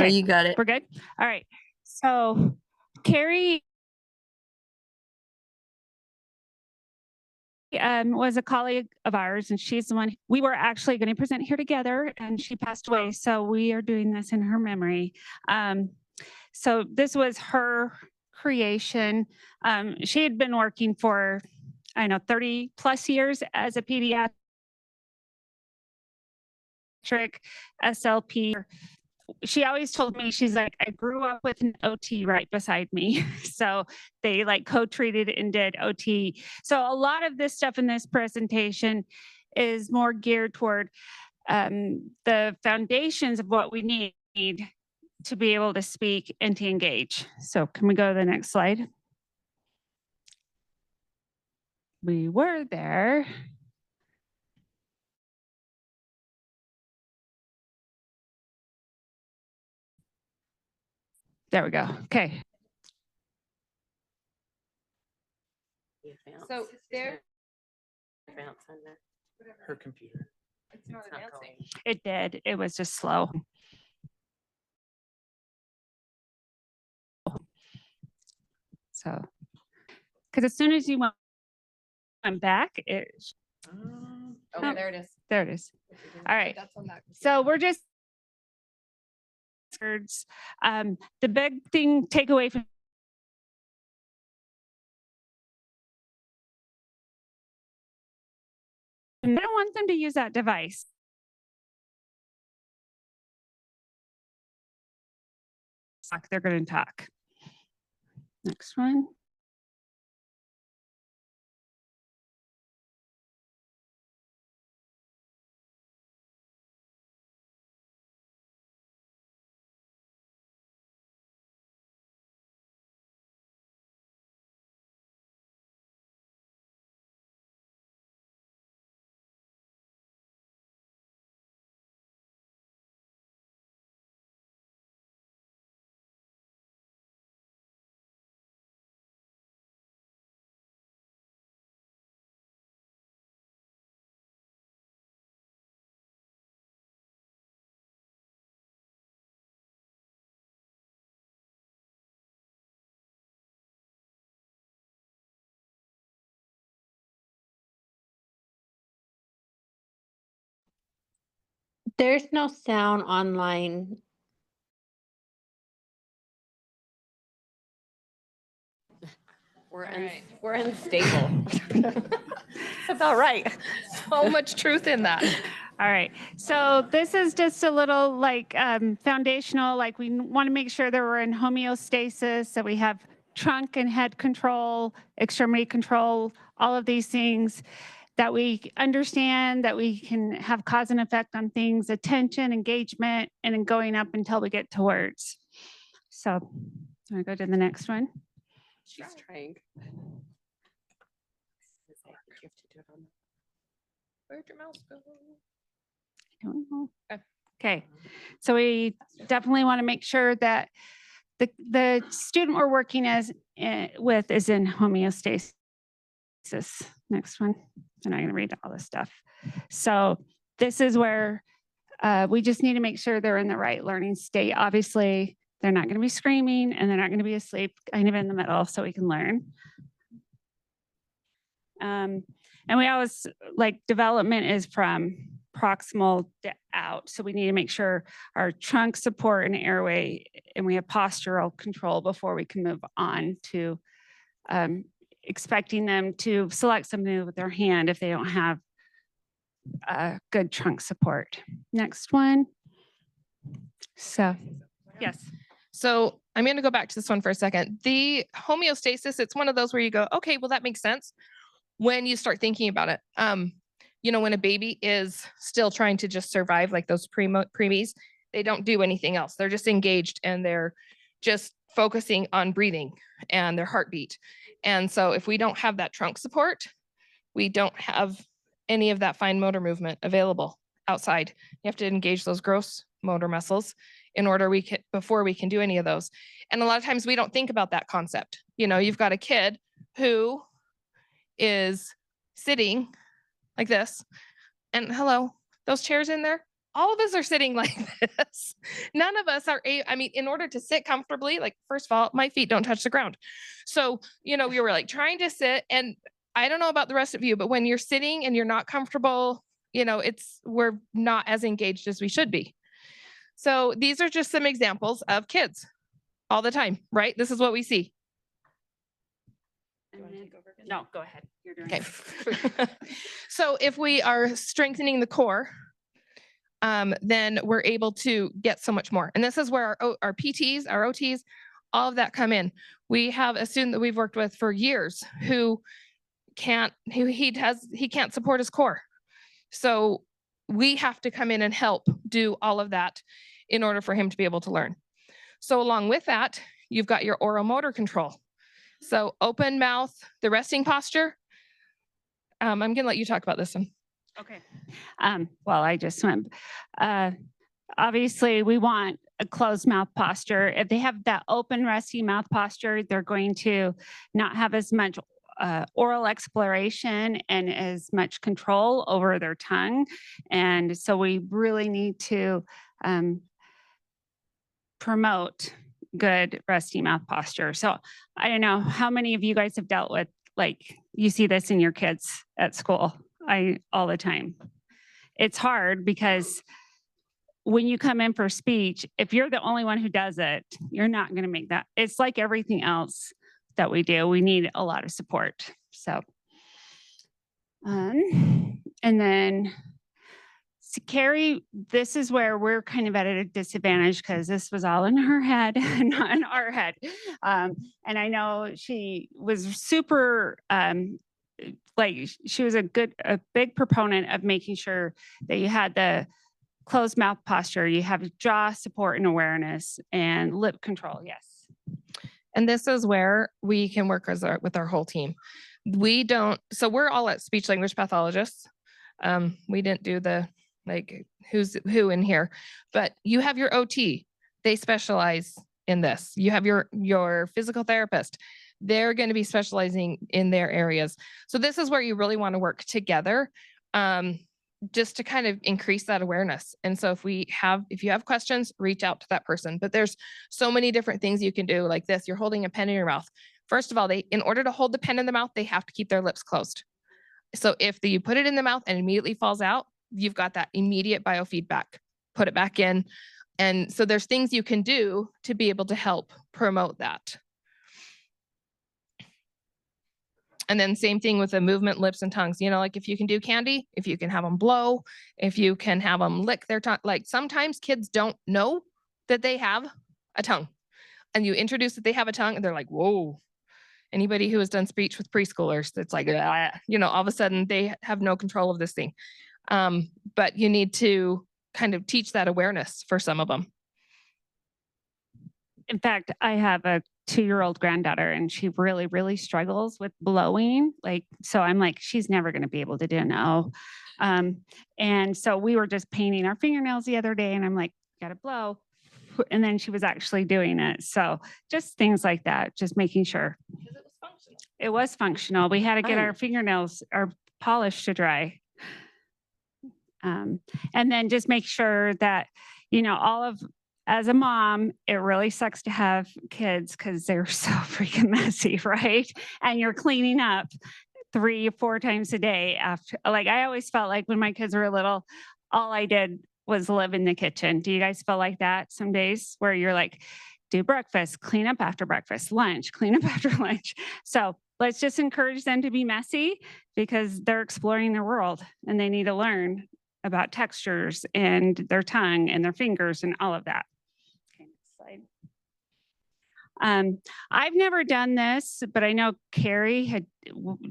Okay. You got it. We're good? All right. So Kerry was a colleague of ours, and she's the one we were actually going to present here together, and she passed away. So we are doing this in her memory. So this was her creation. She had been working for, 30 plus years as a pediatric SLP. She always told me, she's like, I grew up with an OT right beside me. So they like co-treated and did OT. So a lot of this stuff in this presentation is more geared toward the foundations of what we need to be able to speak and to engage. So can we go to the next slide? We were there. There we go. Okay. So there. Her computer. It's not advancing. It did. It was just slow. So, because as soon as you went back, Okay, there it is. There it is. All right. That's on that. So we're just the big thing takeaway from I don't want them to use that device. They're going to talk. Next one. There's no sound online. We're unstable. That's about right. So much truth in that. All right. So this is just a little like foundational, like we want to make sure that we're in homeostasis, that we have trunk and head control, extremity control, all of these things, that we understand that we can have cause and effect on things, attention, engagement, and then going up until we get to words. So I'm going to go to the next one. She's trying. Where'd your mouse go? I don't know. Okay. So we definitely want to make sure that the student we're working with is in homeostasis. Next one. I'm not going to read all this stuff. So this is where we just need to make sure they're in the right learning state. Obviously, they're not going to be screaming and they're not going to be asleep, kind of in the middle, so we can learn. And we always, like, development is from proximal to out. So we need to make sure our trunk support and airway, and we have postural control before we can move on to expecting them to select something with their hand if they don't have good trunk support. Next one. So, yes. So I'm going to go back to this one for a second. The homeostasis, it's one of those where you go, okay, well, that makes sense when you start thinking about it. When a baby is still trying to just survive, like those preemies, they don't do anything else. They're just engaged and they're just focusing on breathing and their heartbeat. And so if we don't have that trunk support, we don't have any of that fine motor movement available outside. You have to engage those gross motor muscles in order before we can do any of those. And a lot of times we don't think about that concept. You've got a kid who is sitting like this, and hello, those chairs in there, all of us are sitting like this. None of us are, I mean, in order to sit comfortably, like, first of all, my feet don't touch the ground. So, we were like trying to sit, and I don't know about the rest of you, but when you're sitting and you're not comfortable, we're not as engaged as we should be. So these are just some examples of kids all the time, right? This is what we see. No, go ahead. You're doing Okay. it. So if we are strengthening the core, then we're able to get so much more. And this is where our PTs, our OTs, all of that come in. We have a student that we've worked with for years who can't support his core. So we have to come in and help do all of that in order for him to be able to learn. So along with that, you've got your oral motor control. So open mouth, the resting posture. I'm going to let you talk about this one. Okay. Well, I just went. Obviously, we want a closed mouth posture. If they have that open, resting mouth posture, they're going to not have as much oral exploration and as much control over their tongue. And so we really need to promote good resting mouth posture. So I don't know how many of you guys have dealt with, like, you see this in your kids at school. All the time. It's hard because when you come in for speech, if you're the only one who does it, you're not going to make that. It's like everything else that we do. We need a lot of support. So, and then Kerry, this is where we're kind of at a disadvantage because this was all in her head, not in our head. And I know she was super, she was a big proponent of making sure that you had the closed mouth posture, you have jaw support and awareness, and lip control. Yes. And this is where we can work with our whole team. So we're all at speech language pathologists. We didn't do the who's who in here, but you have your OT. They specialize in this. You have your physical therapist. They're going to be specializing in their areas. So this is where you really want to work together, just to kind of increase that awareness. And so if you have questions, reach out to that person. But there's so many different things you can do, like this. You're holding a pen in your mouth. First of all, in order to hold the pen in the mouth, they have to keep their lips closed. So if you put it in the mouth and it immediately falls out, you've got that immediate biofeedback. Put it back in. And so there's things you can do to be able to help promote that. And then same thing with the movement, lips and tongues. Like if you can do candy, if you can have them blow, if you can have them lick their tongue. Like sometimes kids don't know that they have a tongue. And you introduce that they have a tongue and they're like, whoa. Anybody who has done speech with preschoolers, it's like, all of a sudden they have no control of this thing. But you need to kind of teach that awareness for some of them. In fact, I have a 2-year-old granddaughter and she really, really struggles with blowing. So I'm like, she's never going to be able to do no. And so we were just painting our fingernails the other day and I'm like, gotta blow. And then she was actually doing it. So just things like that, just making sure. Because it was functional. It was functional. We had to get our fingernails, our polish to dry. And then just make sure that, as a mom, it really sucks to have kids because they're so freaking messy, right? And you're cleaning up 3 or 4 times a day after. I always felt like when my kids were little, all I did was live in the kitchen. Do you guys feel like that some days where you're like, do breakfast, clean up after breakfast, lunch, clean up after lunch? So let's just encourage them to be messy because they're exploring their world and they need to learn about textures and their tongue and their fingers and all of that. Okay, next slide. I've never done this, but I know Kerry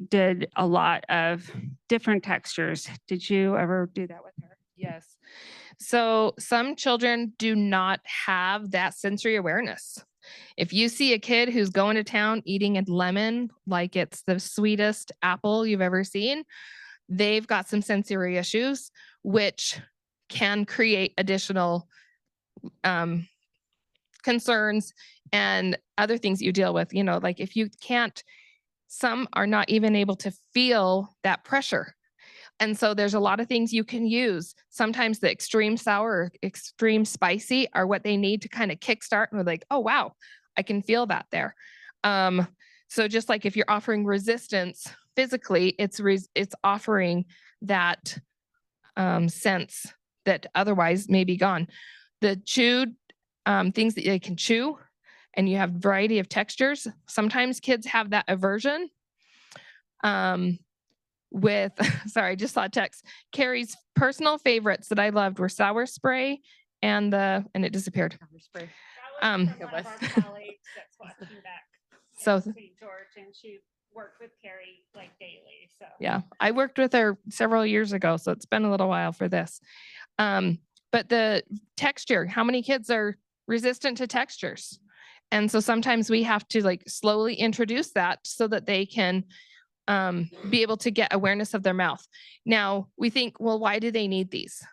did a lot of different textures. Did you ever do that with her? Yes. So some children do not have that sensory awareness. If you see a kid who's going to town eating a lemon like it's the sweetest apple you've ever seen, they've got some sensory issues, which can create additional concerns and other things you deal with. Like if you can't, some are not even able to feel that pressure. And so there's a lot of things you can use. Sometimes the extreme sour or extreme spicy are what they need to kind of kickstart. And we're like, oh, wow, I can feel that there. So just like if you're offering resistance physically, it's offering that sense that otherwise may be gone. The chewed things that they can chew, and you have variety of textures. Sometimes kids have that aversion. With sorry, I just saw a text. Kerry's personal favorites that I loved were sour spray and it disappeared. Spray. That was from one of our colleagues that's watching back. So St. George, and she worked with Kerry like daily. So yeah, I worked with her several years ago, so it's been a little while for this. But the texture, how many kids are resistant to textures? And so sometimes we have to like slowly introduce that so that they can be able to get awareness of their mouth. Now we think, well, why do they need these?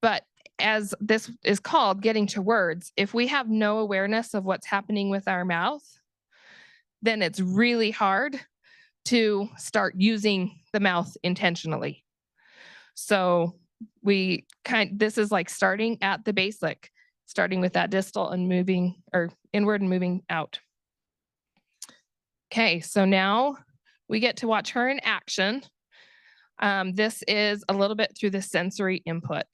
But as this is called getting to words, if we have no awareness of what's happening with our mouth, then it's really hard to start using the mouth intentionally. So this is like starting at the basic, starting with that distal and moving or inward and moving out. Okay, so now we get to watch her in action. This is a little bit through the sensory input.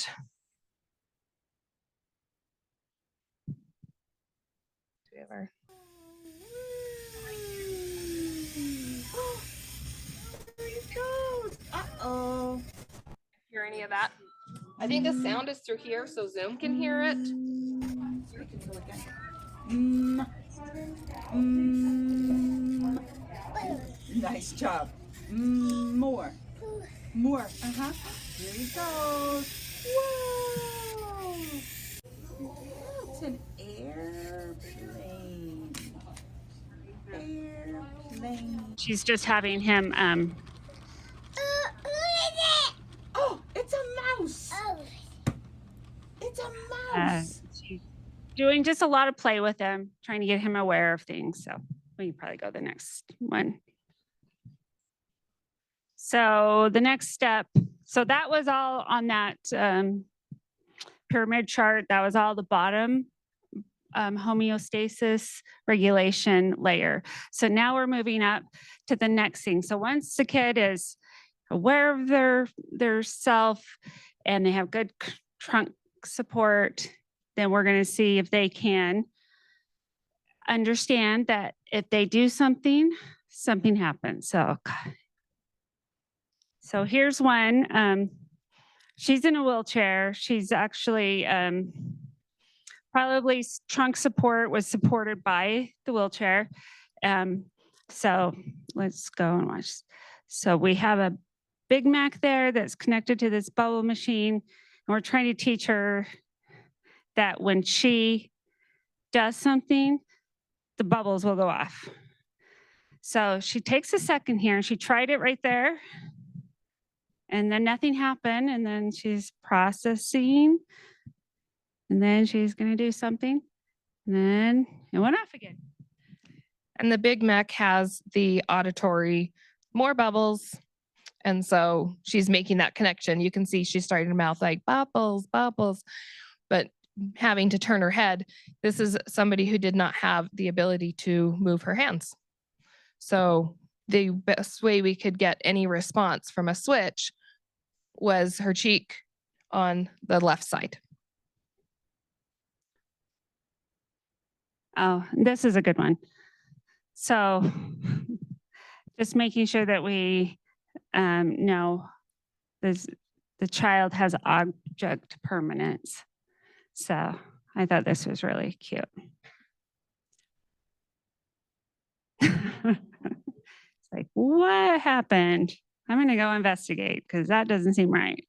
Do we have our... There he goes. Uh-oh. Hear any of that? I think the sound is through here, so Zoom can hear it. Nice job. More. Uh-huh. Here he goes. Whoa. It's an airplane. she's just having him. Oh, it's a mouse. It's a mouse. She's doing just a lot of play with him, trying to get him aware of things. So we can probably go the next one. So the next step, so that was all on that pyramid chart. That was all the bottom homeostasis regulation layer. So now we're moving up to the next thing. So once the kid is aware of their self and they have good trunk support, then we're going to see if they can understand that if they do something, something happens. So here's one. She's in a wheelchair. She's actually probably trunk support was supported by the wheelchair. So let's go and watch. So we have a Big Mac there that's connected to this bubble machine. And we're trying to teach her that when she does something, the bubbles will go off. So she takes a second here and she tried it right there. And then nothing happened. And then she's processing. And then she's going to do something. And then it went off again. And the Big Mac has the auditory, more bubbles. And so she's making that connection. You can see she's starting to mouth like bubbles, bubbles. But having to turn her head, this is somebody who did not have the ability to move her hands. So the best way we could get any response from a switch was her cheek on the left side. Oh, this is a good one. So just making sure that we know the child has object permanence. So I thought this was really cute. It's like, what happened? I'm going to go investigate because that doesn't seem right.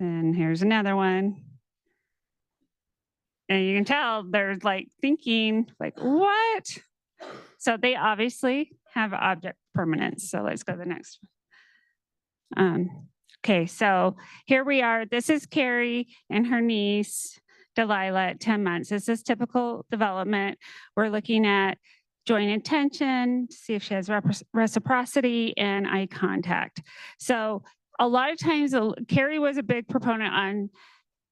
And here's another one. And you can tell they're like thinking like, what? So they obviously have object permanence. So let's go to the next one. Okay, so here we are. This is Kerry and her niece, Delilah, at 10 months. This is typical development. We're looking at joint attention, see if she has reciprocity and eye contact. So a lot of times, Kerry was a big proponent on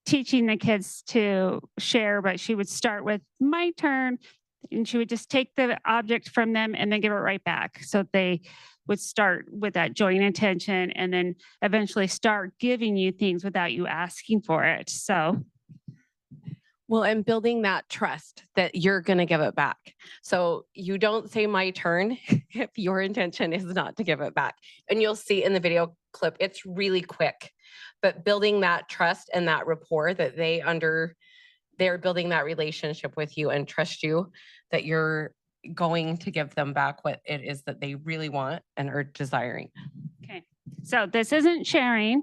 teaching the kids to share, but she would start with my turn and she would just take the object from them and then give it right back. So they would start with that joint attention and then eventually start giving you things without you asking for it. So Well, and building that trust that you're going to give it back. So you don't say my turn if your intention is not to give it back. And you'll see in the video clip, it's really quick, but building that trust and that rapport that they're building that relationship with you and trust you that you're going to give them back what it is that they really want and are desiring. okay, so this isn't sharing,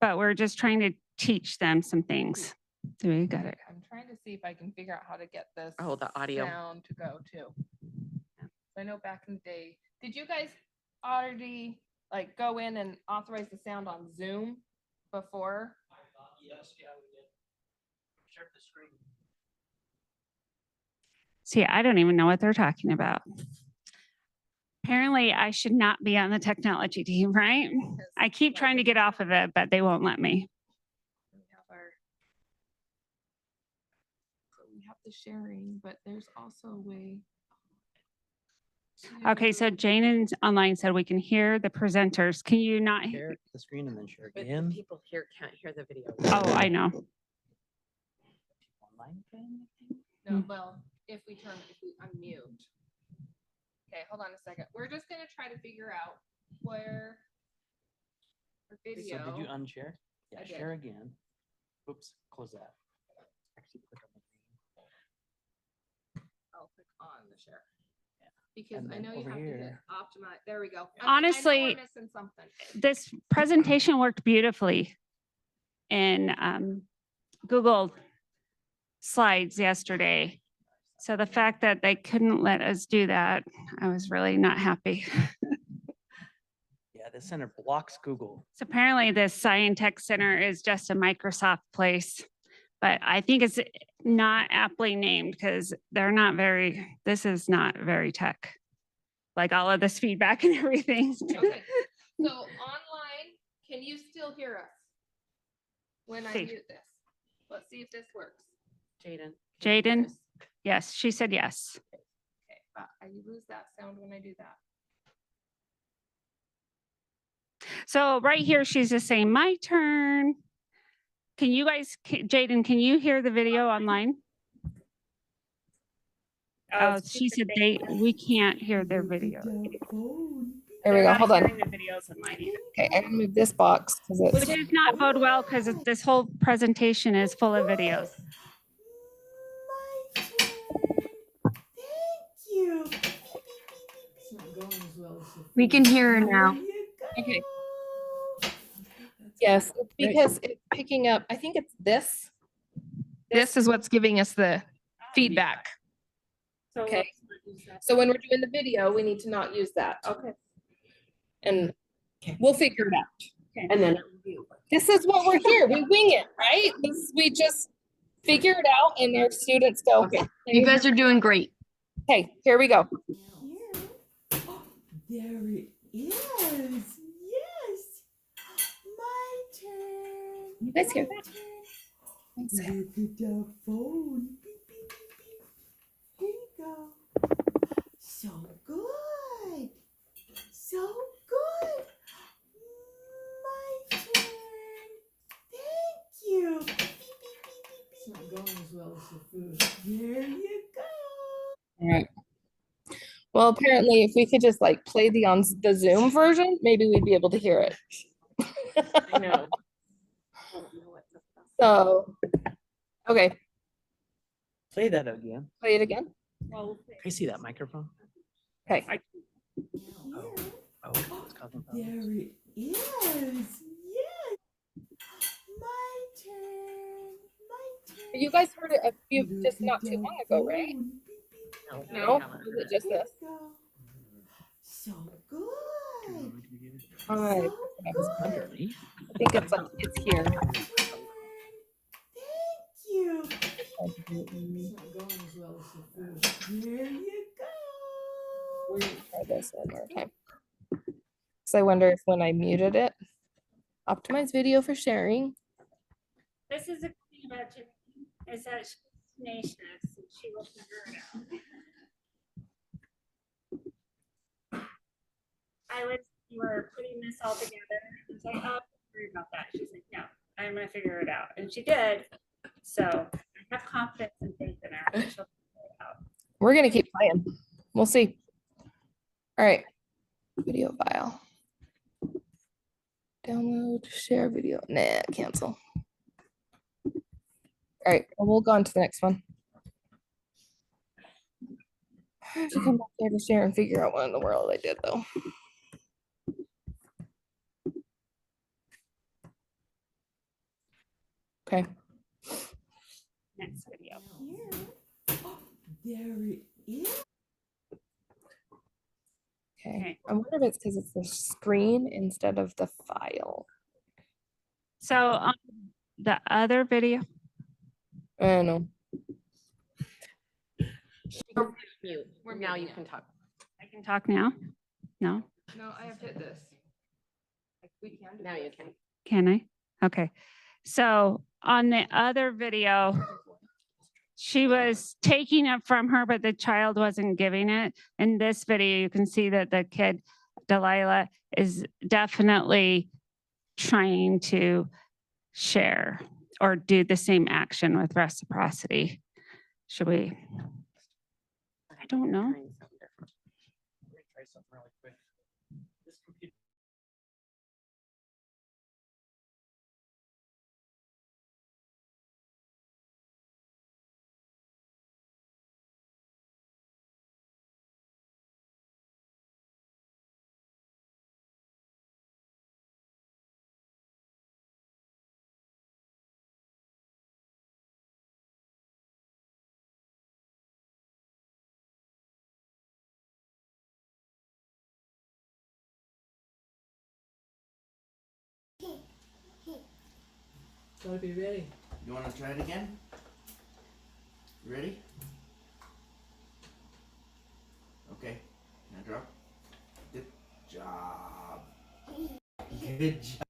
but we're just trying to teach them some things. So we got it. I'm trying to see if I can figure out how to get this Oh, the audio sound to go too. I know back in the day, did you guys already like go in and authorize the sound on Zoom before? Yes, yeah, we did. Share the screen. See, I don't even know what they're talking about. Apparently, I should not be on the technology team, right? I keep trying to get off of it, but they won't let me. We have the sharing, but there's also a way. Okay, so Janene online said we can hear the presenters. Can you not? Share the screen and then share But again. the people here can't hear the video. Oh, I know. Online thing, I think. No, well, if we unmute. Okay, hold on a second. We're just gonna try to figure out where our So video. did you unshare? Yeah, I did. share again. Oops, close that. Actually, click on the green. I'll click on the share. Yeah. Because And I then know you over have to hit here. optimize. There we go. Okay, Honestly, I know we're missing something. This presentation worked beautifully in Google Slides yesterday. So the fact that they couldn't let us do that, I was really not happy. Yeah, the center blocks Google. So apparently this Scientech Center is just a Microsoft place, but I think it's not aptly named because this is not very tech. Like all of this feedback and everything. Okay, so online, can you still hear us? When I See. mute this? Let's see if this works. Jaden. Jaden? Yes, she said yes. Okay, I lose that sound when I do that. So right here, she's just saying, my turn. Can you guys, Jaden, can you hear the video online? Oh, she said we can't hear their video. There we go. Hold on. The videos online either. Okay, I'm gonna move this box because it's. Which does not bode well because this whole presentation is full of videos. My turn. Thank you. It's not going as well as We can hear her now. There you go. Okay. Yes, it's because it's picking up. I think it's this. This is what's giving us the feedback. Okay. So when we're doing the video, we need to not use that. Okay. And we'll figure it out. And then This is what we're here. We wing it, right? We just figure it out and our students go, okay. you guys are doing great. Okay, here we go. Here. Oh, there it is. Yes. My turn. You guys hear My that? turn. Look at the phone. Beep, beep, beep, beep. Here you go. So good. So good. My turn. Thank you. Beep, beep, beep, beep, beep. It's not going as well as the food. There you go. All right. Well, apparently if we could just like play the Zoom version, maybe we'd be able to hear it. I know. So, okay, Play that again. play it again. Can you see that microphone? Okay. Here. Oh, it's causing There problems. it is. Yes. My turn. My turn. You guys heard it just not too long ago, right? No, No? we haven't Was heard it just this? So good. Alright. So good. Underneath. I think it's here. Thank you. It's not going as well as the food. There you go. this one more time. Because I wonder if when I muted it, optimize video for sharing. This is a thing about Janene, is that she's tenacious and she will figure it out. We were putting this all together. I was like, oh, don't worry about that. She's like, no, I'm gonna figure it out. And she did. So I have confidence and faith in her. She'll figure it out. We're gonna keep playing. We'll see. All right. Video file. Download, share video. Nah, cancel. All right, well, we'll go on to the next one. I have to come back here to share and figure out what in the world I did though. Okay. Next video. There it is. Okay. I wonder if it's because it's the screen instead of the file. So on the other video, I don't know. Mute. Now you can talk. I can talk now? No, No, I have hit this. Like we can do Now you this. can. can I? Okay. So on the other video, she was taking it from her, but the child wasn't giving it. In this video, you can see that the kid, Delilah, is definitely trying to share or do the same action with reciprocity. Should we? I don't know. Let me try something really quick. This computer. Gotta be ready. You want to try it again? You ready? Okay. Now drop. Good job. Good job.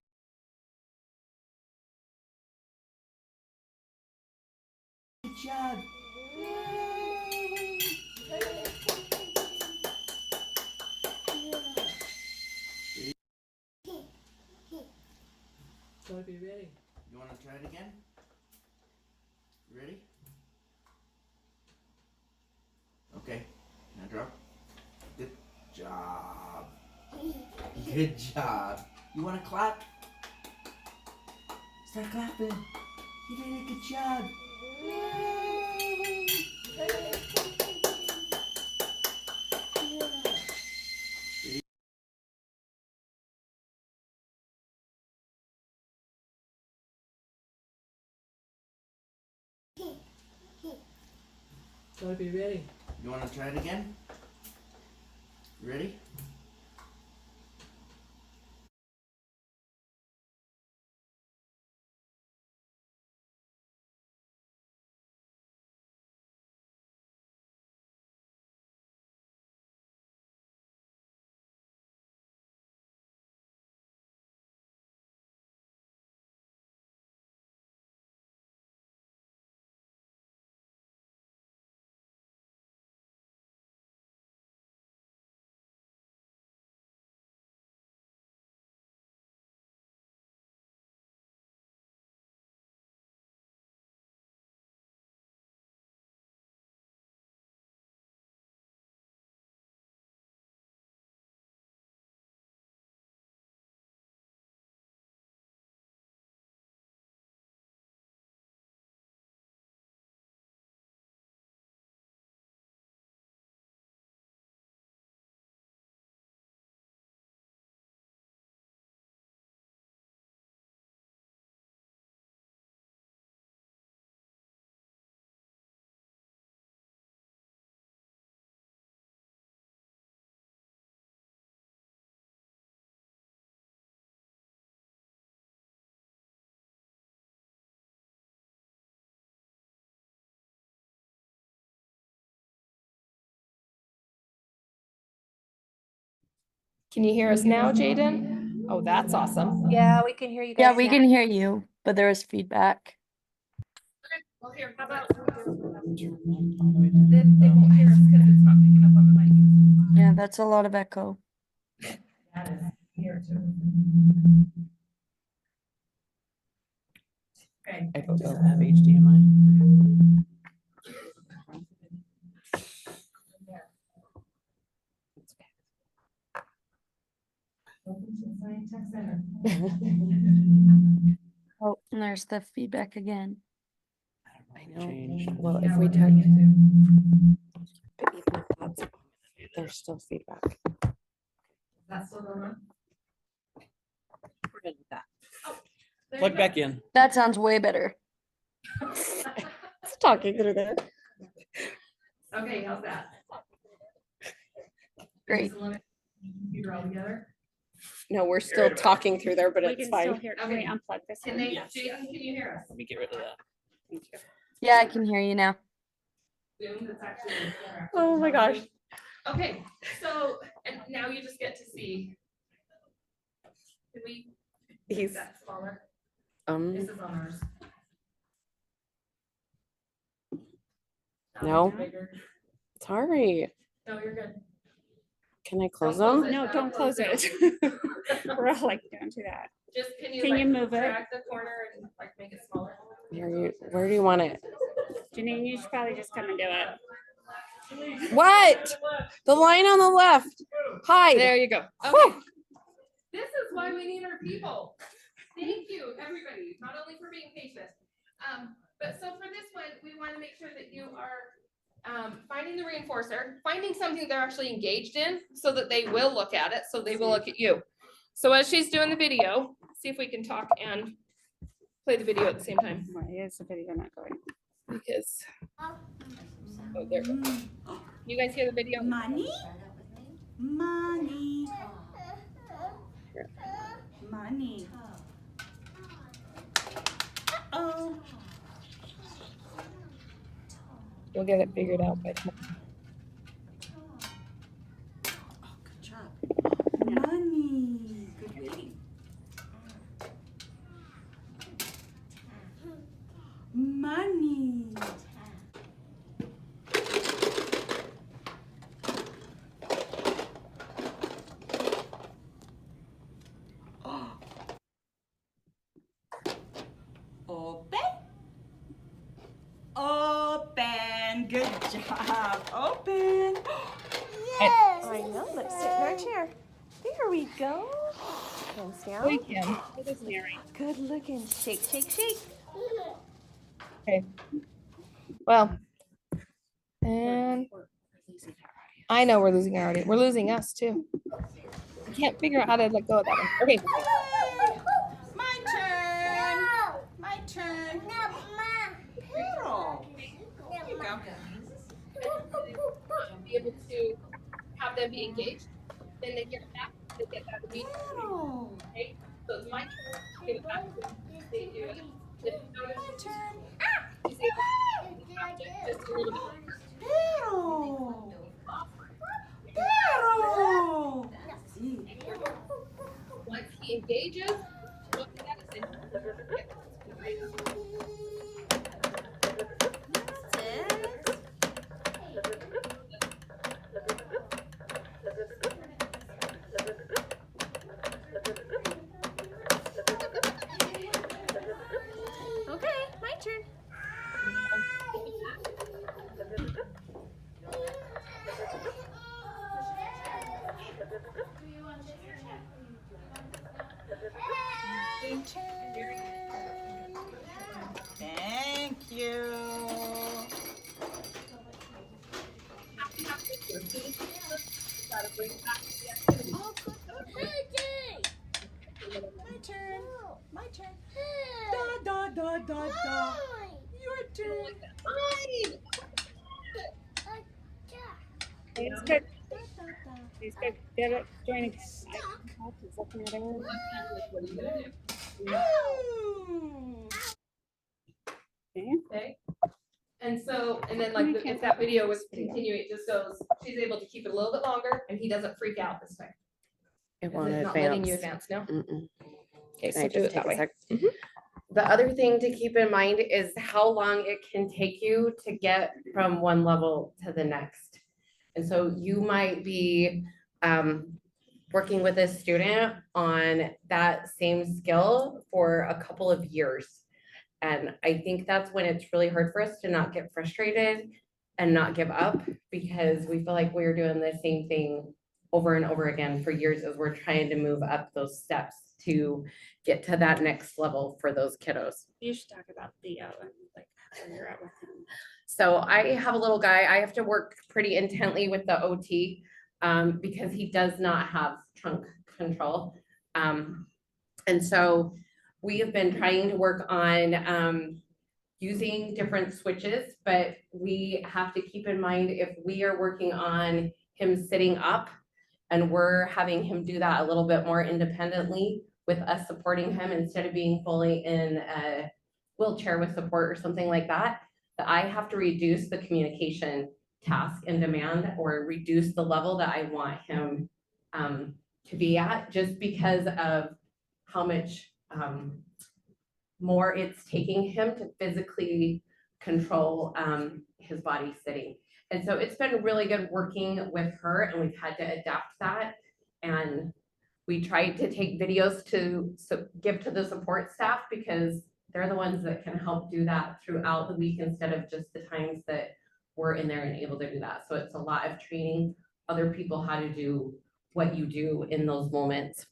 Good job. Gotta be ready. You want to try it again? You ready? Okay. Now drop. Good job. Good job. You want to clap? Start clapping. You did a good job. Gotta be ready. You want to try it again? You ready? Can you hear us now, Jaden? Oh, that's awesome. Yeah, we can hear you guys. Yeah, we can hear you, but there was feedback. Well, here, how about Turn that all the way they down. won't hear us because it's not picking up on the mic. Yeah, that's a lot of echo. Okay. I don't have HDMI. Oh, and there's the feedback again. I know. Changed. Well, if we check. But even if that's on, there's still feedback. That's still going on? We're good with that. There Plug you go. back in. That sounds way better. It's talking through there. Okay, how's that? Great. Just eliminate the computer altogether? No, we're still talking through there, but We it's can still fine. hear, can we unplug this? Can one? they, Yes. Jason, can you hear us? Let me get rid of that. Thank you. Yeah, I can hear you now. Zoom, that's actually interactive. Oh my gosh. Okay, so, and now you just get to see. Can we make He's, that smaller? This is on ours. No. Bigger. sorry. No, you're good. Can I close Don't close them? it. No, don't close it. We're all like, don't do that. Just can you Can like you move it? drag the corner and like make it smaller? Where do you want it? Janene, you should probably just come and do it. What? The line on the left. Hi. There you go. Okay. This is why we need our people. Thank you, everybody, not only for being patient. But so for this one, we want to make sure that you are finding the reinforcer, finding something they're actually engaged in so that they will look at it, so they will look at you. So as she's doing the video, see if we can talk and play the video at the same time. Why is the video not going? Because, oh, there. You guys hear the video? Money? Money. Money. Uh-oh. We'll get it figured out by tomorrow. Oh, good job. Money. Good reading. Money. Open. Open. Good job. Open. Yes. I know. Let's sit in our chair. There we go. Hands down. We can. Good looking. Shake, shake, shake. Okay. Well. And I know we're losing our audience. We're losing us too. I can't figure out how to let go of that one. Okay. My turn. My turn. Carol. Here you go. Be able to have them be engaged. Then they get it back. They get that immediately. Carol. Okay. So it's my turn. Give it back to them. They do it. If you notice, My turn. she's able to have it just a little bit. Carol. Carol. See. Once he engages, look at that and say, Okay, my turn. Thank you. gotta bring it back to the activity. My turn. My turn. Da da da da da. Your turn. Fine. It's good. Da, da, da. It's good. Get it. Join again. What are you gonna do? Ooh. Okay. And so, and then like, if that video was continuing, it just goes, she's able to keep it a little bit longer and he doesn't freak out this time. It Is won't it not letting you advance. advance now? Mm-mm. Okay, Can I so do just it that take a way. sec? Mhm. The other thing to keep in mind is how long it can take you to get from one level to the next. And so you might be working with a student on that same skill for a couple of years. And I think that's when it's really hard for us to not get frustrated and not give up, because we feel like we're doing the same thing over and over again for years as we're trying to move up those steps to get to that next level for those kiddos. You should talk about Theo and like where you're at with him. So I have a little guy, I have to work pretty intently with the OT because he does not have trunk control. And so we have been trying to work on using different switches, but we have to keep in mind if we are working on him sitting up and we're having him do that a little bit more independently with us supporting him instead of being fully in a wheelchair with support or something like that, that I have to reduce the communication task and demand or reduce the level that I want him to be at, just because of how much more it's taking him to physically control his body sitting. And so it's been really good working with her, and we've had to adapt that. And we tried to take videos to give to the support staff because they're the ones that can help do that throughout the week instead of just the times that we're in there and able to do that. So it's a lot of training other people how to do what you do in those moments.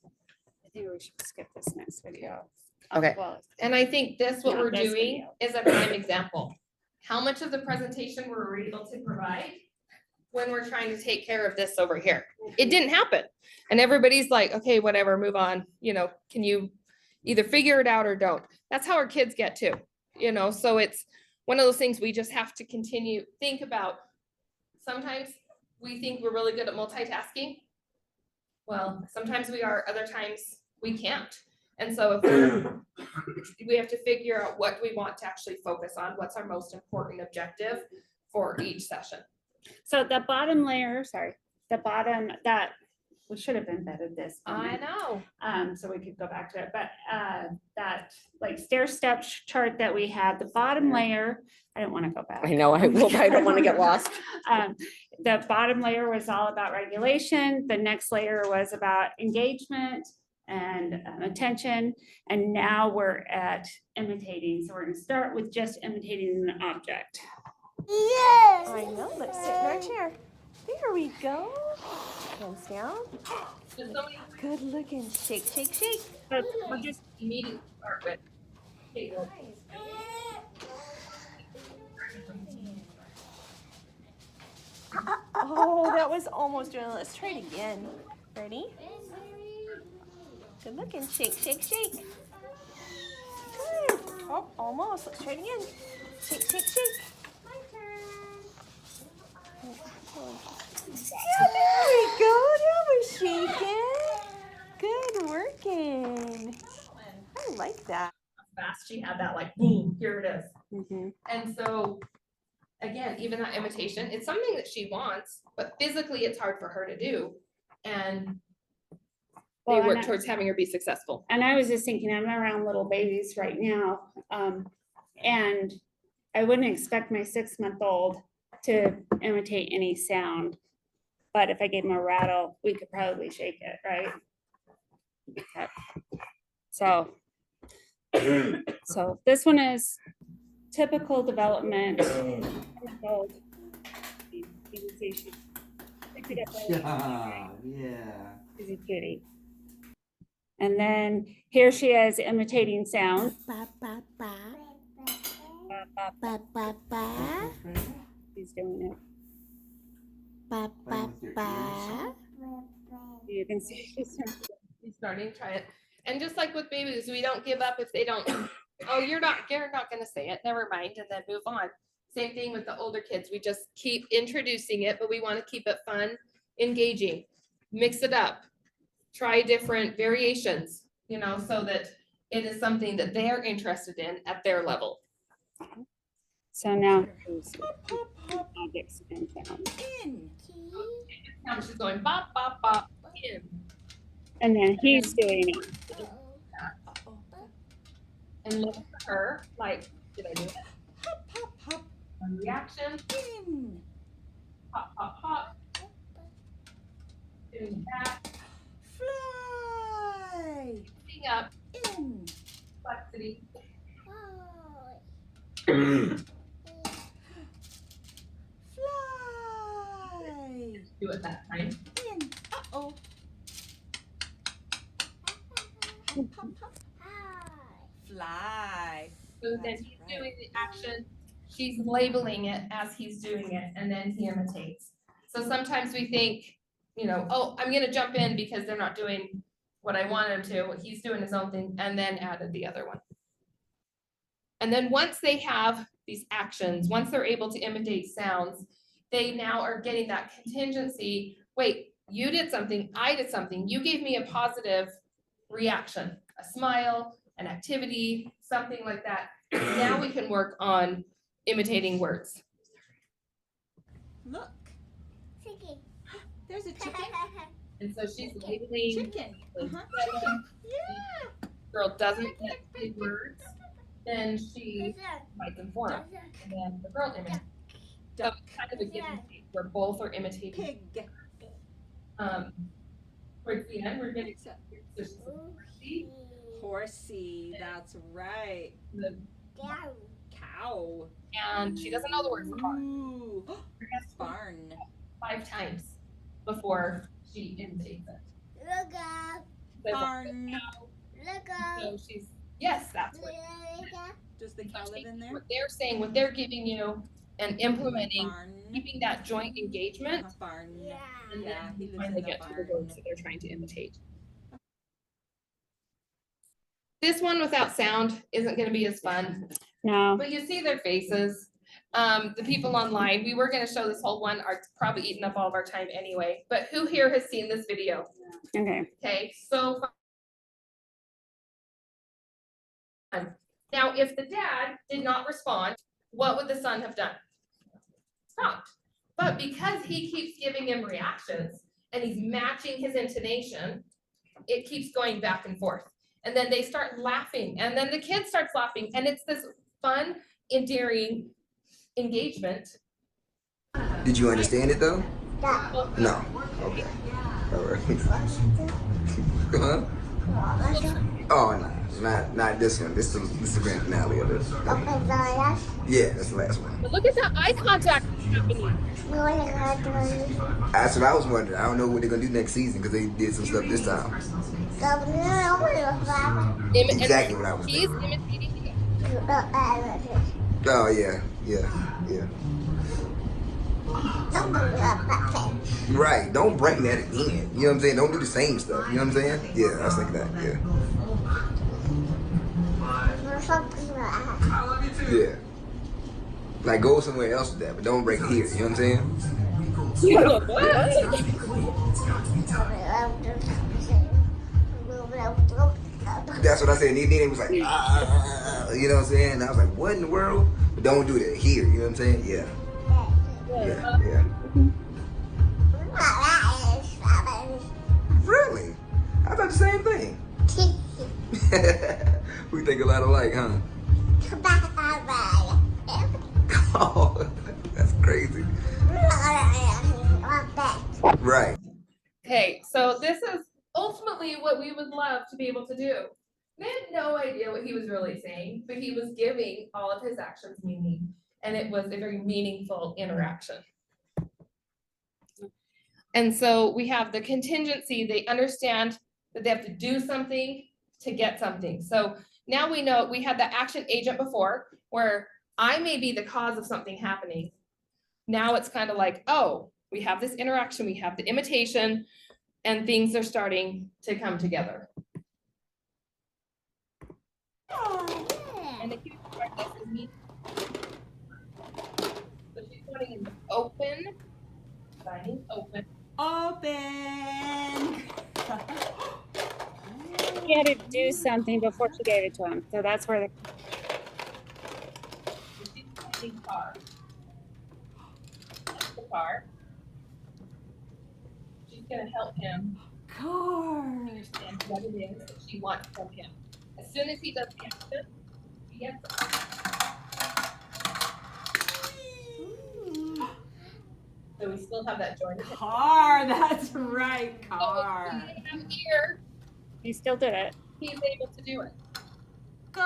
I think we should skip this next video. Okay. Well, And I think this, what Not we're this doing video. is a prime example. How much of the presentation were we able to provide when we're trying to take care of this over here? It didn't happen. And everybody's like, okay, whatever, move on. You know, can you either figure it out or don't? That's how our kids get to, you know, so it's one of those things we just have to continue, think about. Sometimes we think we're really good at multitasking. Well, sometimes we are, other times we can't. And so if we're, we have to figure out what we want to actually focus on, what's our most important objective for each session. so the bottom layer, sorry, the bottom that we should have embedded this. I know. So we could go back to it, but that like stair step chart that we had, the bottom layer, I don't want to go back. I know, I don't want to get lost. The bottom layer was all about regulation. The next layer was about engagement and attention. And now we're at imitating. So we're going to start with just imitating an object. Yes! I know, let's sit in our chair. There we go. Hands down. Good looking. Shake, shake, shake. So we're just Immediately start with. Okay, well, Oh, that was almost doing it. Let's try it again. Ready? Good looking. Shake, shake, shake. Good. Oh, almost. Let's try it again. Shake, shake, shake. My turn. Yeah, there we go. That was shaking. Good working. I like that. fast she had that, like, boom, here it is. Mhm. And so, again, even that imitation, it's something that she wants, but physically it's hard for her to do. And they Well, work and towards having her be successful. And I was just thinking, I'm around little babies right now. And I wouldn't expect my 6-month-old to imitate any sound. But if I gave him a rattle, we could probably shake it, right? Okay. So this one is typical development. You can see she picked it up right Yeah. She's a cutie. And then here she is imitating sound. Ba, ba, ba. Ba, ba, Ba, ba, ba. She's doing it. Ba, ba, ba. You can see she's Starting to try it. And just like with babies, we don't give up if they don't, oh, you're not gonna say it, never mind, and then move on. Same thing with the older kids. We just keep introducing it, but we want to keep it fun, engaging, mix it up, try different variations, you know, so that it is something that they're interested in at their level. So now objects and sound. Now she's going bop, bop, bop, in. And then he's doing it. And look for her, like, did I do it? Hop, hop, hop. One reaction, In. hop, hop, hop. Doing that, Fly. picking up, In. complexity. Fly. Do it that time. In. Uh-oh. Hop, hop, hop. Fly. So then That's he's right. doing the action, she's labeling it as he's doing it, and then he imitates. So sometimes we think, you know, oh, I'm gonna jump in because they're not doing what I want him to, he's doing his own thing, and then added the other one. And then once they have these actions, once they're able to imitate sounds, they now are getting that contingency. Wait, you did something, I did something, you gave me a positive reaction, a smile, an activity, something like that. Now we can work on imitating words. Look. There's a chicken. And so she's labeling. Chicken. Uh-huh. Chicken. Yeah. Girl doesn't get the words, then she might them for him. And then the girl imitates. So it's kind of a give and take where both are imitating. Pig. Towards the end, we're getting Horsey. That's right. the Cow. and she doesn't know the word for barn. Ooh. She has to Barn. 5 times before she imitates it. So Barn. So she's, yes, that's what. Does the cow live in there? What they're saying, what they're giving you and implementing, Barn. keeping that joint engagement, Barn. and Yeah, then he you lives finally in the get to the barn. words that they're trying to imitate. This one without sound isn't gonna be as fun, No. but you see their faces. The people online, we were gonna show this whole one, are probably eating up all of our time anyway, but who here has seen this video? Okay. Okay, so fun. Now, if the dad did not respond, what would the son have done? Stopped. But because he keeps giving him reactions and he's matching his intonation, it keeps going back and forth. And then they start laughing, and then the kid starts laughing, and it's this fun, endearing engagement. Did you understand it though? No. Okay. All right. Huh? Oh no, not this one. This is the grand finale of it. Yeah, that's the last one. But look at the eye contact happening. That's what I was wondering. I don't know what they're gonna do next season because they did some stuff this time. Exactly what I was He's thinking. imitating the Oh yeah. Right. Don't bring that again. You know what I'm saying? Don't do the same stuff. You know what I'm saying? Yeah, I was thinking that. Yeah. Yeah. Like go somewhere else with that, but don't break it here. You know what I'm saying? That's what I said. And then it was like, you know what I'm saying? And I was like, what in the world? But don't do that here. You know what I'm saying? Yeah. Really? I thought the same thing. We think a lot alike, huh? Oh, that's crazy. Right. Okay, so this is ultimately what we would love to be able to do. They had no idea what he was really saying, but he was giving all of his actions meaning, and it was a very meaningful interaction. And so we have the contingency, they understand that they have to do something to get something. So now we know we had the action agent before where I may be the cause of something happening. Now it's kind of like, oh, we have this interaction, we have the imitation, and things are starting to come together. And the cute part of this is me. So she's putting in open, signing open. Open. She had to do something before she gave it to him. So that's where the So she's signing car. That's the car. She's gonna help him Car. Understand what it is that she wants from him. As soon as he does the action, he gets it. So we still have that joint. Car, that's right, So if car. he didn't have ear, You still did it. he's able to do it. Go.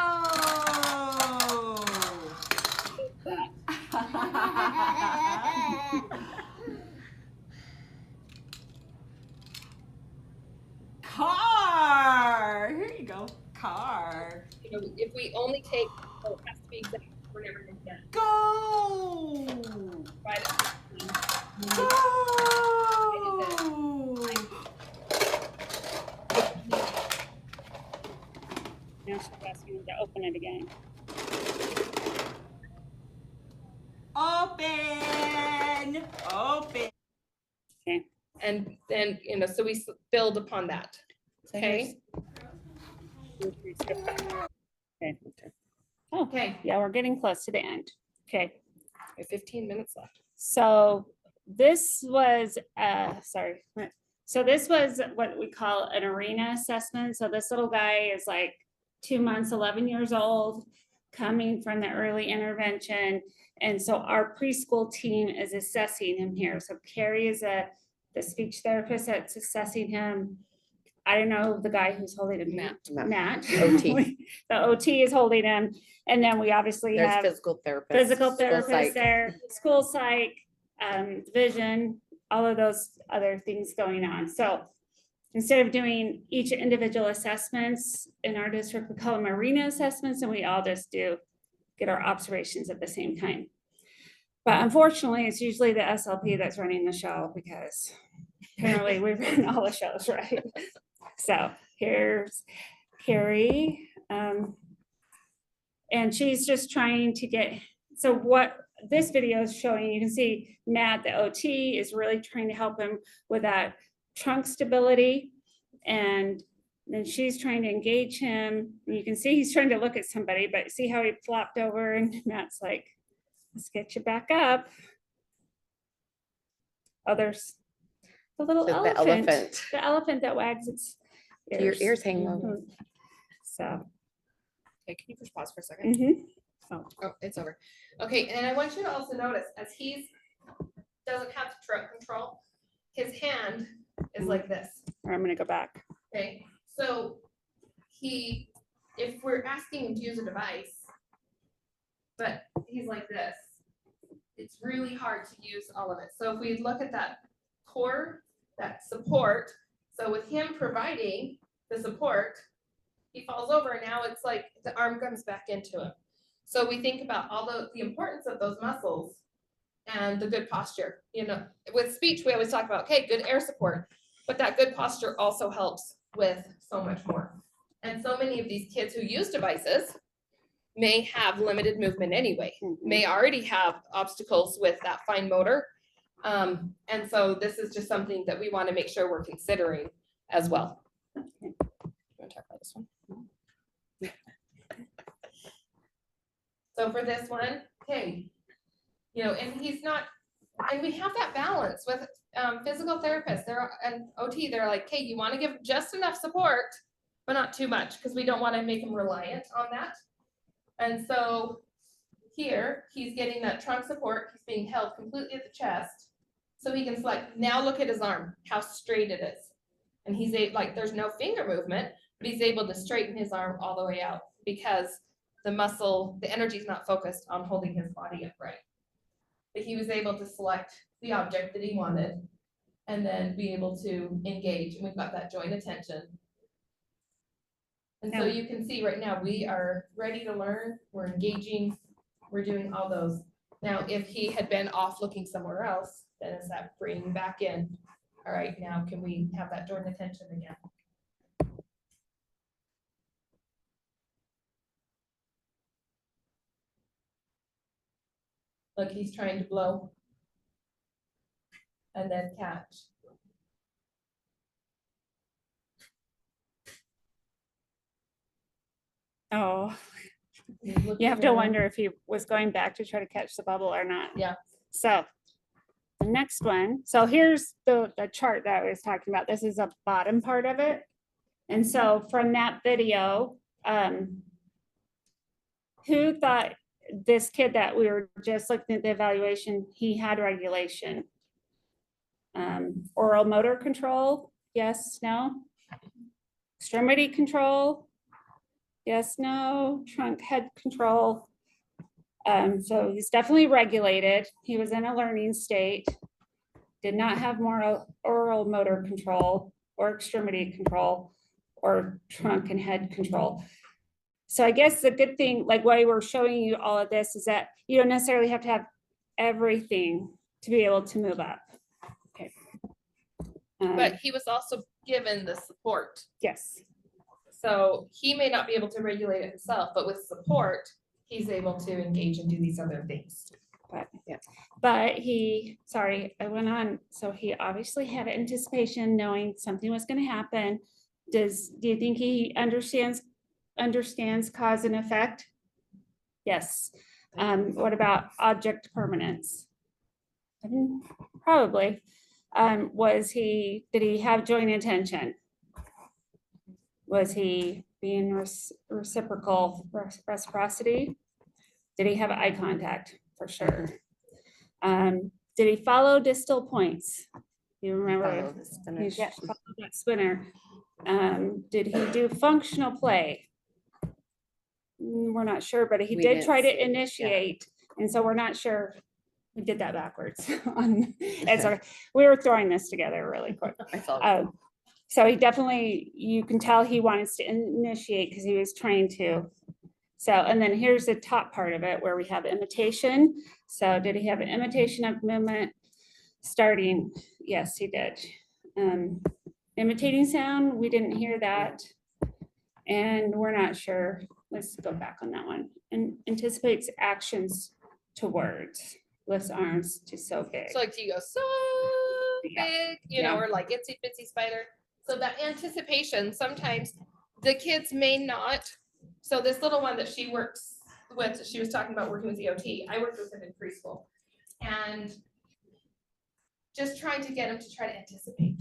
Car. Here you go. Car. You know, if we only take, oh, it has to be exact, we're never gonna get it. Go. Right at 15. Go. Now she's asking him to open it again. Open. Open. Okay. And then, you know, so we build upon that. Okay. Okay. Oh, Okay. yeah, we're getting close to the end. Okay. We have 15 minutes left. So this was, sorry. So this was what we call an arena assessment. So this little guy is like 2 months, 11 years old, coming from the early intervention. And so our preschool team is assessing him here. So Kerry is the speech therapist that's assessing him. I don't know the guy who's holding him. Matt. OT. The OT is holding him. And then we obviously There's have physical therapists. physical school therapists psych. there, school psych, vision, all of those other things going on. So instead of doing each individual assessments in our district, we call them arena assessments, and we all just get our observations at the same time. But unfortunately, it's usually the SLP that's running the show because apparently we run all the shows, right? So here's Kerry. And she's just trying to get, so what this video is showing, you can see Matt, the OT, is really trying to help him with that trunk stability. And then she's trying to engage him. And you can see he's trying to look at somebody, but see how he flopped over and Matt's like, let's get you back up. Oh, there's the little The elephant. elephant. The elephant that wags its ears. Your ears hang low. Mhm. So. Okay, can you just pause for a second? Mhm. Oh, it's over. Okay, and I want you to also notice as he doesn't have trunk control, his hand is like this. Or I'm gonna go back. Okay, so if we're asking him to use a device, but he's like this, it's really hard to use all of it. So if we look at that core, that support, so with him providing the support, he falls over and now it's like the arm comes back into him. So we think about all the importance of those muscles and the good posture. You know, with speech, we always talk about, okay, good air support, but that good posture also helps with so much more. And so many of these kids who use devices may have limited movement anyway, may already have obstacles with that fine motor. And so this is just something that we want to make sure we're considering as well. You want to talk about this one? So for this one, okay, you know, and he's not, and we have that balance with physical therapists. They're and OT. They're like, okay, you want to give just enough support, but not too much because we don't want to make him reliant on that. And so here he's getting that trunk support. He's being held completely at the chest, so he can select. Now look at his arm, how straight it is, and he's like, there's no finger movement, but he's able to straighten his arm all the way out because the muscle, the energy is not focused on holding his body upright. But he was able to select the object that he wanted and then be able to engage. And we've got that joint attention. And so you can see right now, we are ready to learn. We're engaging. We're doing all those. Now, if he had been off looking somewhere else, then it's that bringing back in. All right, now can we have that joint attention again? Look, he's trying to blow and then catch. Oh, He's you have looking to around. wonder if he was going back to try to catch the bubble or not. Yeah. So The next one, so here's the chart that I was talking about. This is a bottom part of it. And so from that video, who thought this kid that we were just looking at the evaluation, he had regulation? Oral motor control, yes, no? Extremity control, yes, no? Trunk head control. So he's definitely regulated. He was in a learning state, did not have more oral motor control or extremity control or trunk and head control. So I guess the good thing, like why we're showing you all of this, is that you don't necessarily have to have everything to be able to move up. Okay. But he was also given the support. Yes. So he may not be able to regulate it himself, but with support, he's able to engage and do these other things. But he, sorry, I went on. So he obviously had anticipation, knowing something was going to happen. Do you think he understands cause and effect? Yes. What about object permanence? Probably. Did he have joint attention? Was he being reciprocity? Did he have eye contact? For sure. Did he follow distal points? You remember? He followed that spinner. Did he do functional play? We're not sure, but he did try to initiate, and so we're not sure. We did that backwards. And so we were throwing this together really quick. So he definitely, you can tell he wanted to initiate because he was trying to. So, and then here's the top part of it where we have imitation. So did he have an imitation of movement starting? Yes, he did. Imitating sound, we didn't hear that. And we're not sure. Let's go back on that one. And anticipates actions to words. Lifts arms to so big. So like, do you go so big, you know, or like itsy bitsy spider? So that anticipation, sometimes the kids may not. So this little one that she works with, she was talking about working with the OT. I worked with him in preschool and just trying to get him to try to anticipate.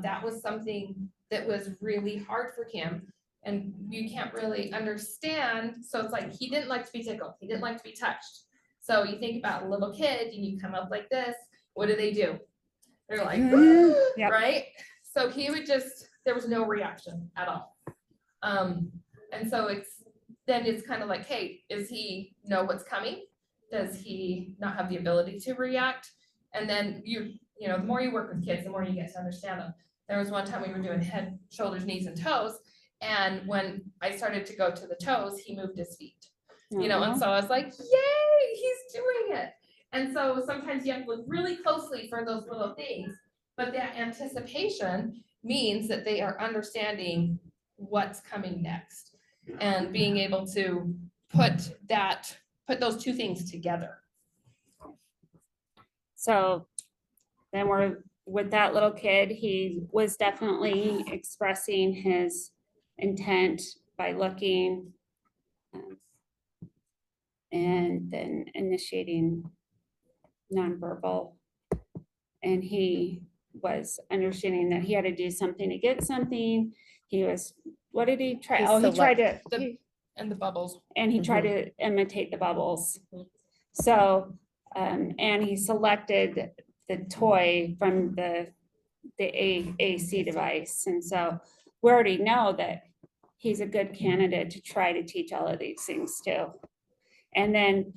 That was something that was really hard for him, and you can't really understand. So it's like, he didn't like to be tickled. He didn't like to be touched. So you think about a little kid and you come up like this, what do? They're like, Yep. Right? So he would just, there was no reaction at all. And so it's kind of like, hey, does he know what's coming? Does he not have the ability to react? And then you know, the more you work with kids, the more you get to understand them. There was one time we were doing head, shoulders, knees, and toes. And when I started to go to the toes, he moved his feet, you know, and so I was like, yay, he's doing it. And so sometimes you have to look really closely for those little things, but that anticipation means that they are understanding what's coming next and being able to put those two things together. So then we're with that little kid, he was definitely expressing his intent by looking and then initiating nonverbal. And he was understanding that he had to do something to get something. He was, what did he try? He tried to, And the bubbles. and he tried to imitate the bubbles. So, and he selected the toy from the AC device. And so we already know that he's a good candidate to try to teach all of these things too. And then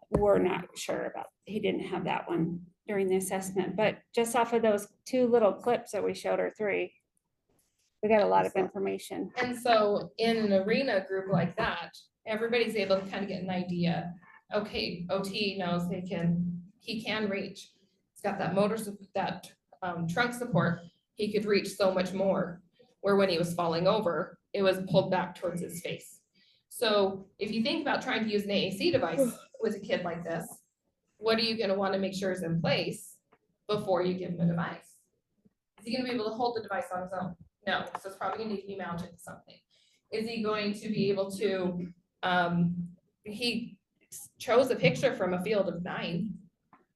we're not sure about, he didn't have that one during the assessment, but just off of those two little clips that we showed, or three, we got a lot of information. And so in an arena group like that, everybody's able to kind of get an idea. Okay, OT knows he can reach. He's got that trunk support. He could reach so much more, where when he was falling over, it was pulled back towards his face. So if you think about trying to use an AAC device with a kid like this, what are you going to want to make sure is in place before you give him a device? Is he going to be able to hold the device on his own? No, so it's probably going to need to be mounted to something. Is he going to be able to, he chose a picture from a field of 9.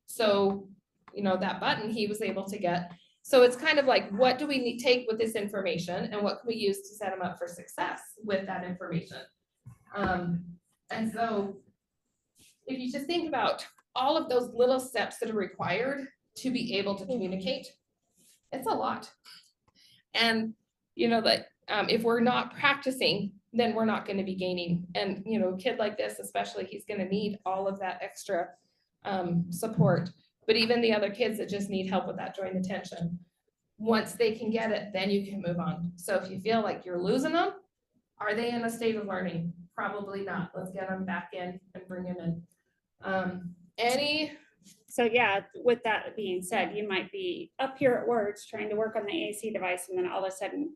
So, you know, that button he was able to get. So it's kind of like, what do we need take with this information and what can we use to set him up for success with that information? And so if you just think about all of those little steps that are required to be able to communicate, it's a lot. And, you know, that if we're not practicing, then we're not going to be gaining. And, you know, a kid like this, especially, he's going to need all of that extra support. But even the other kids that just need help with that joint attention, once they can get it, then you can move on. So if you feel like you're losing them, are they in a state of learning? Probably not. Let's get them back in and bring them in. So yeah, with that being said, you might be up here at Words trying to work on the AC device, and then all of a sudden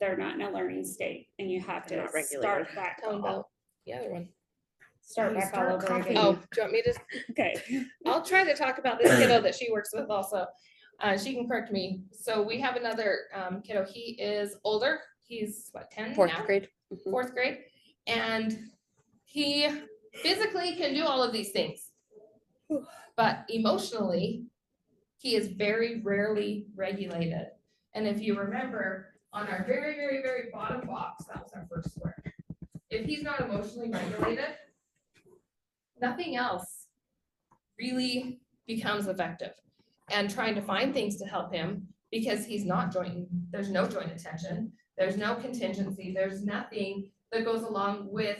they're not in a learning state, and you have to Not regulated. start back. Tell them about the other one. Start back all over again. Oh, do you want me to? Okay. I'll try to talk about this kiddo that she works with also. She can correct me. So we have another kiddo. He is older. He's what, 10 Fourth now? grade. Fourth grade. And he physically can do all of these things. But emotionally, he is very rarely regulated. And if you remember, on our very, very, very bottom box, that was our first square. If he's not emotionally regulated, nothing else really becomes effective. And trying to find things to help him, because he's not joint, there's no joint attention, there's no contingency, there's nothing that goes along with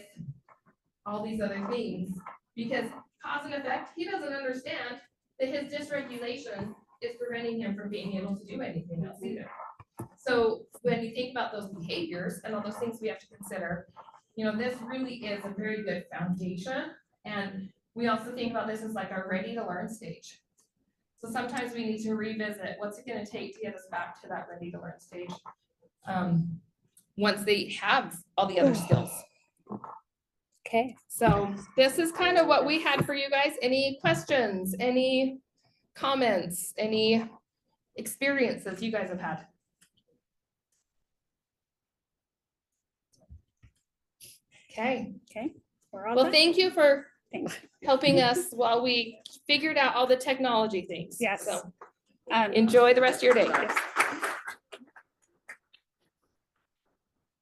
all these other things. Because cause and effect, he doesn't understand that his dysregulation is preventing him from being able to do anything else either. So when you think about those behaviors and all those things we have to consider, you know, this really is a very good foundation. And we also think about this as like our ready to learn stage. So sometimes we need to revisit what's it going to take to get us back to that ready to learn stage once they have all the other skills. Okay. So this is kind of what we had for you guys. Any questions, any comments, any experiences you guys have had? Okay. Okay. We're all Well, done. thank you for Thanks. helping us while we figured out all the technology things. Yes. So Um, enjoy the rest of your day. yes.